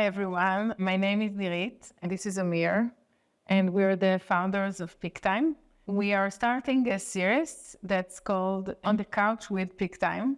Hi, everyone. My name is Nirit, and this is Amir, and we're the founders of Pic-Time. We are starting a series that's called On the Couch with Pic-Time.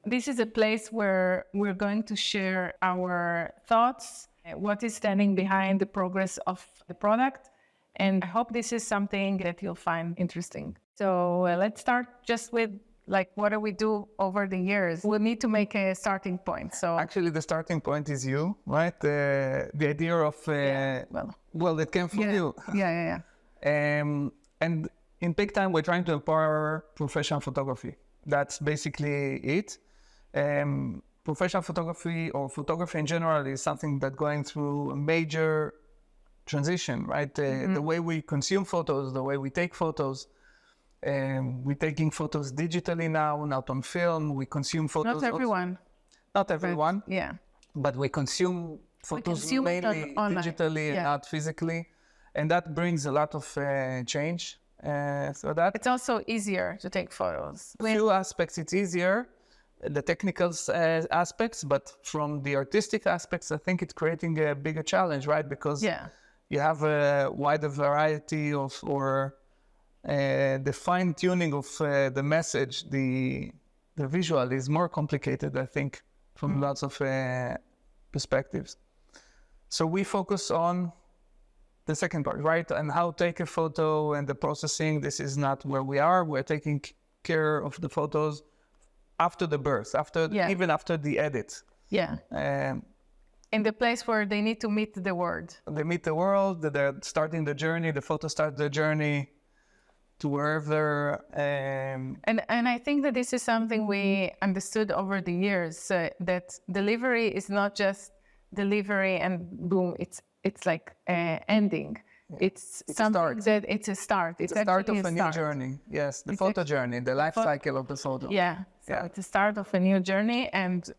This is a place where we're going to share our thoughts, what is standing behind the progress of the product, and I hope this is something that you'll find interesting. So let's start just with what do we do over the years? We'll need to make a starting point. So actually, the starting point is you, right? The idea of it came from you. Yeah. And in Pic-Time, we're trying to empower professional photography. That's basically it. Professional photography or photography in general is something that's going through a major transition, right? The way we consume photos, the way we take photos. We're taking photos digitally now, not on film. We consume photos. Not everyone. Not everyone. But, yeah. But we consume photos mainly digitally and not physically. And that brings a lot of change. So that it's also easier to take photos. Few aspects it's easier, the technical aspects, but from the artistic aspects, I think it's creating a bigger challenge, right? Because you have a wider variety of the fine-tuning of the message, the visual is more complicated, I think, from lots of perspectives. So we focus on the second part, right? And how to take a photo and the processing. This is not where we are. We're taking care of the photos after the birth, even after the edit. Yeah. In the place where they need to meet the world. They meet the world, they're starting the journey, the photo starts the journey to wherever. And I think that this is something we understood over the years, that delivery is not just delivery and boom, it's like ending. It's something that it's a start. It's a start of a new journey. Yes, the photo journey, the life cycle of the photo. Yeah, so it's the start of a new journey, and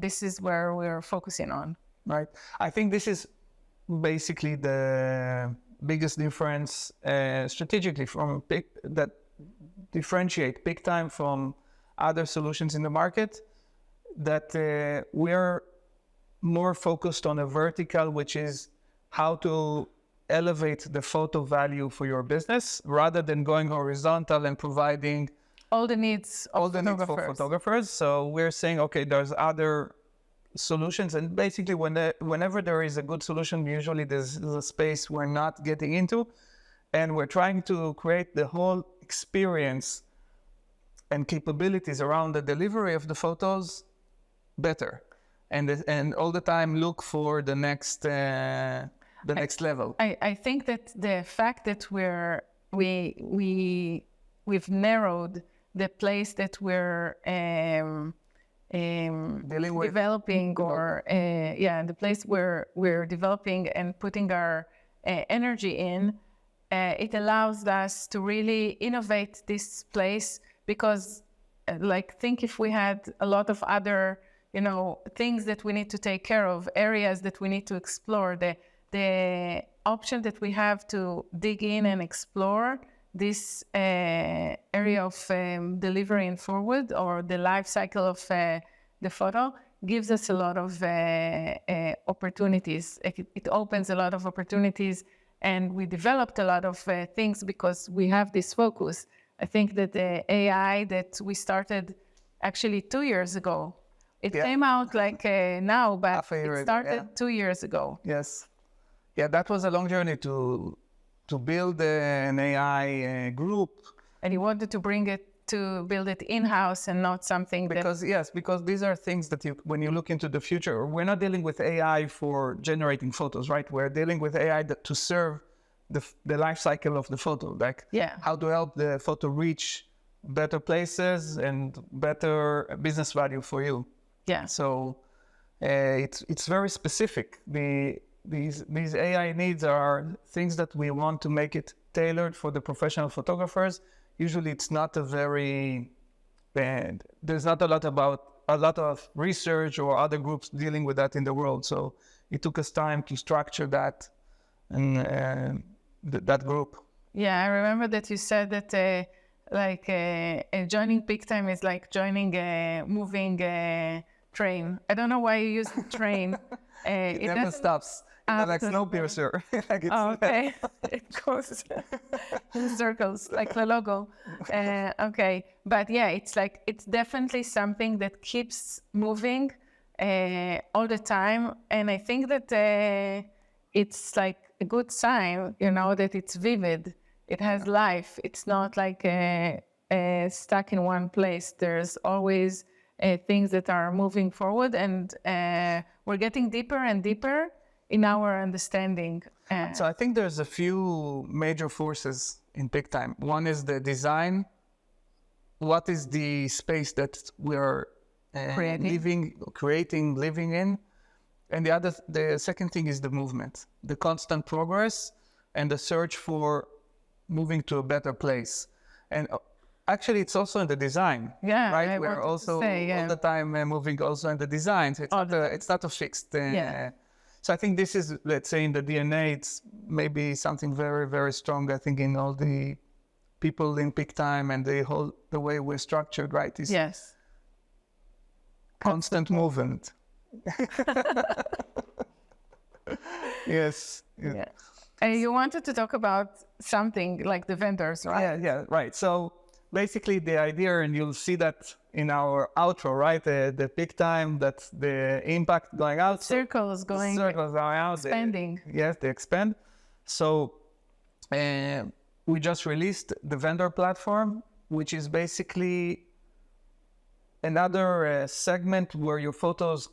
this is where we're focusing on. Right. I think this is basically the biggest difference strategically that differentiate Pic-Time from other solutions in the market, that we're more focused on a vertical, which is how to elevate the photo value for your business rather than going horizontal and providing all the needs for photographers. So we're saying, okay, there's other solutions, and basically whenever there is a good solution, usually there's a space we're not getting into, and we're trying to create the whole experience and capabilities around the delivery of the photos better, and all the time look for the next next level. I think that the fact that we've narrowed the place that we're developing, or the place where we're developing and putting our energy in, it allows us to really innovate this place, because think if we had a lot of other things that we need to take care of, areas that we need to explore, the option that we have to dig in and explore this area of delivery and forward, or the life cycle of the photo, gives us a lot of opportunities. It opens a lot of opportunities, and we developed a lot of things because we have this focus. I think that the AI that we started actually 2 years ago, it came out now, but it started 2 years ago. Yes. Yeah, that was a long journey to build an AI group. And you wanted to build it in-house and not something because these are things that when you look into the future, we're not dealing with AI for generating photos, right? We're dealing with AI to serve the life cycle of the photo, how to help the photo reach better places and better business value for you. Yeah. So it's very specific. These AI needs are things that we want to make it tailored for the professional photographers. Usually it's not there's not a lot of research or other groups dealing with that in the world. So it took us time to structure that and that group. Yeah, I remember that you said that joining Pic-Time is like joining a moving train. I don't know why you use the train, It never stops. Like Snowpiercer. Like okay. It goes in circles, like the logo. Okay. But yeah, it's definitely something that keeps moving all the time. And I think that it's like a good sign, that it's vivid. It has life. It's not like stuck in one place. There's always things that are moving forward, and we're getting deeper and deeper in our understanding. So I think there's a few major forces in Pic-Time. One is the design. What is the space that we're creating, living in? And the second thing is the movement, the constant progress and the search for moving to a better place. And actually, it's also in the design. Yeah, right. We're also all the time moving also in the design. So it's not a fixed. So I think this is, let's say, in the DNA. It's maybe something very, very strong. I think in all the people in Pic-Time and the way we're structured, right? Is constant movement. Yes. Yeah. And you wanted to talk about something like the vendors, right? Yeah, right. So basically the idea, and you'll see that in our outro, right? The Pic-Time, that's the impact going out. Circles going out. Expanding. They expand. So we just released the vendor platform, which is basically another segment where your photos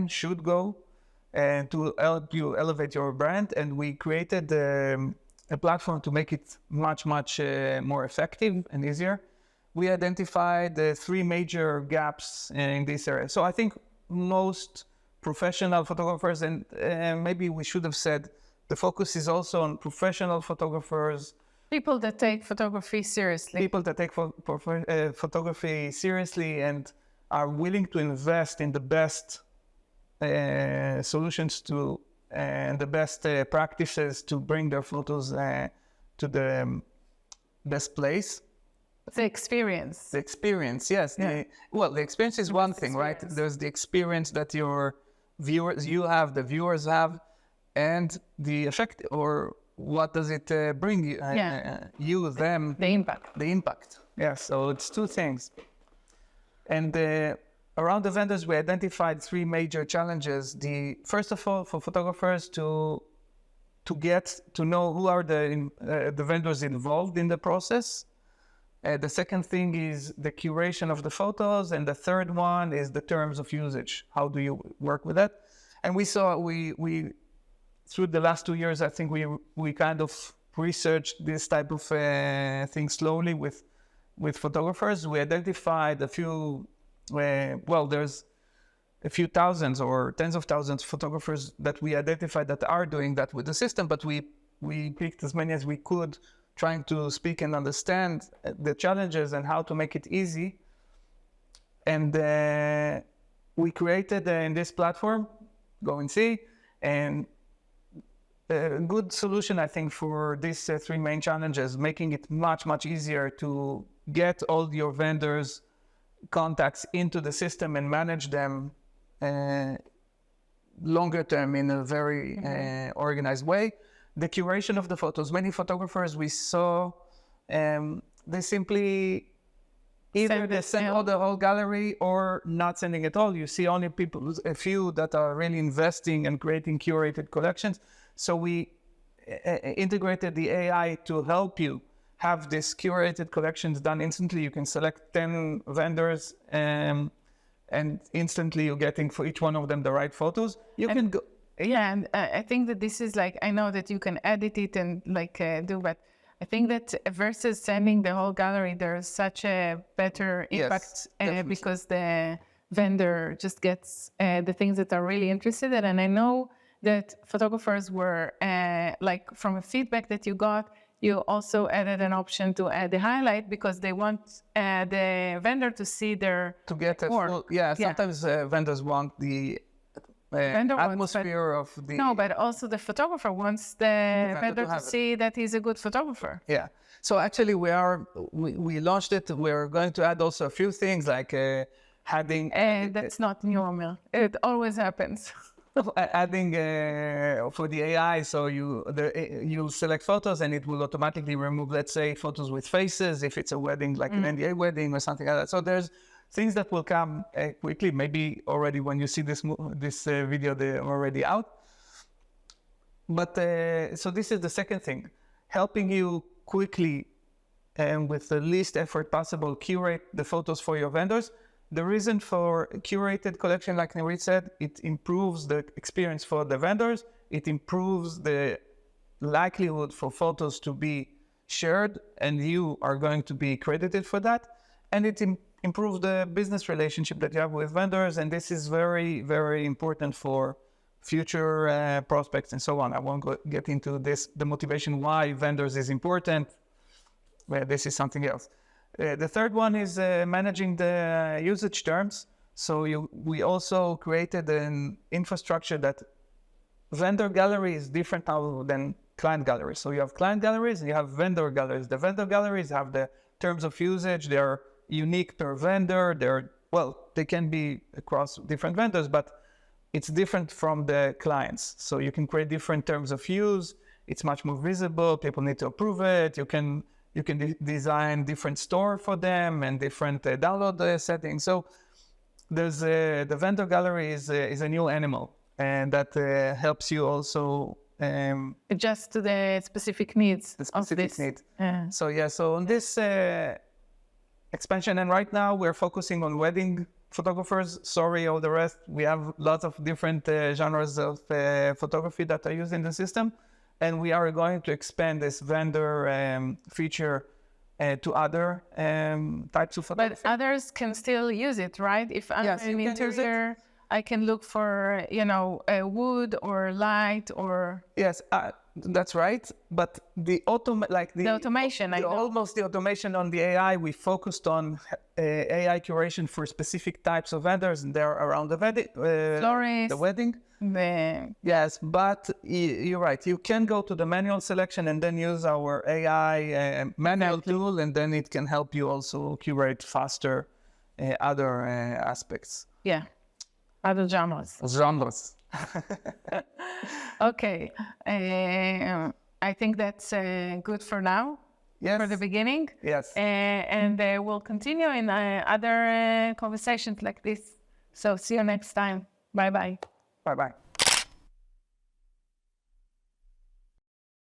should go and to help you elevate your brand. And we created a platform to make it much more effective and easier. We identified the 3 major gaps in this area. So I think most professional photographers, and maybe we should have said, the focus is also on professional photographers. People that take photography seriously. People that take photography seriously and are willing to invest in the best solutions and the best practices to bring their photos to the best place. The experience. The experience, yes. Yeah. The experience is one thing, right? There's the experience that the viewers have, and the effect, or what does it bring you, them. The impact. The impact, yeah. So it's 2 things. And around the vendors, we identified 3 major challenges. First of all, for photographers to get to know who are the vendors involved in the process. The second thing is the curation of the photos, and the third one is the terms of usage. How do you work with that? And we saw we through the last 2 years, I think we kind of researched this type of thing slowly with photographers. We identified a few. There's a few thousands or tens of thousands of photographers that we identified that are doing that with the system, but we picked as many as we could, trying to speak and understand the challenges and how to make it easy. And we created in this platform, go and see, and a good solution, I think, for these 3 main challenges, making it much easier to get all your vendors' contacts into the system and manage them longer term in a very organized way. The curation of the photos. Many photographers we saw, they simply either they send all the whole gallery or not sending it all. You see only a few that are really investing and creating curated collections. So we integrated the AI to help you have this curated collections done instantly. You can select 10 vendors and instantly you're getting for each one of them the right photos. You can go. Yeah, and I think that this is like, I know that you can edit it and do, but I think that versus sending the whole gallery, there's such a better impact because the vendor just gets the things that are really interested in. And I know that photographers were, from a feedback that you got, you also added an option to add the highlight because they want the vendor to see their to get a work. Full, sometimes vendors want the atmosphere of the... No, but also the photographer wants the vendor to see that he's a good photographer. Yeah. So actually we launched it. We're going to add also a few things like adding... That's not normal. It always happens. adding for the AI, so you'll select photos and it will automatically remove, let's say, photos with faces if it's a wedding, like an NDA wedding or something like that. So there's things that will come quickly. Maybe already when you see this video, they're already out. But so this is the second thing, helping you quickly and with the least effort possible curate the photos for your vendors. The reason for curated collection, like Nirit said, it improves the experience for the vendors. It improves the likelihood for photos to be shared, and you are going to be credited for that. And it improves the business relationship that you have with vendors. And this is very, very important for future prospects and so on. I won't get into this, the motivation why vendors is important. This is something else. The third one is managing the usage terms. So we also created an infrastructure that vendor gallery is different now than client galleries. So you have client galleries and you have vendor galleries. The vendor galleries have the terms of usage. They're unique per vendor. They can be across different vendors, but it's different from the clients. So you can create different terms of use. It's much more visible. People need to approve it. You can design different store for them and different download settings. So there's the vendor gallery is a new animal, and that helps you also adjust to the specific needs. So on this expansion, and right now we're focusing on wedding photographers. Sorry, all the rest. We have lots of different genres of photography that are used in the system. And we are going to expand this vendor feature to other types of photography. But others can still use it, right? If I'm an interior, I can look for, wood or light or... Yes, that's right. But the automation, almost the automation on the AI, we focused on AI curation for specific types of vendors, and they're around the wedding. The wedding. Yes, but you're right. You can go to the manual selection and then use our AI manual tool, and then it can help you also curate faster other aspects. Yeah, other genres. Okay, I think that's good for now. Yes. For the beginning. Yes. And we'll continue in other conversations like this. So see you next time. Bye-bye. Bye-bye.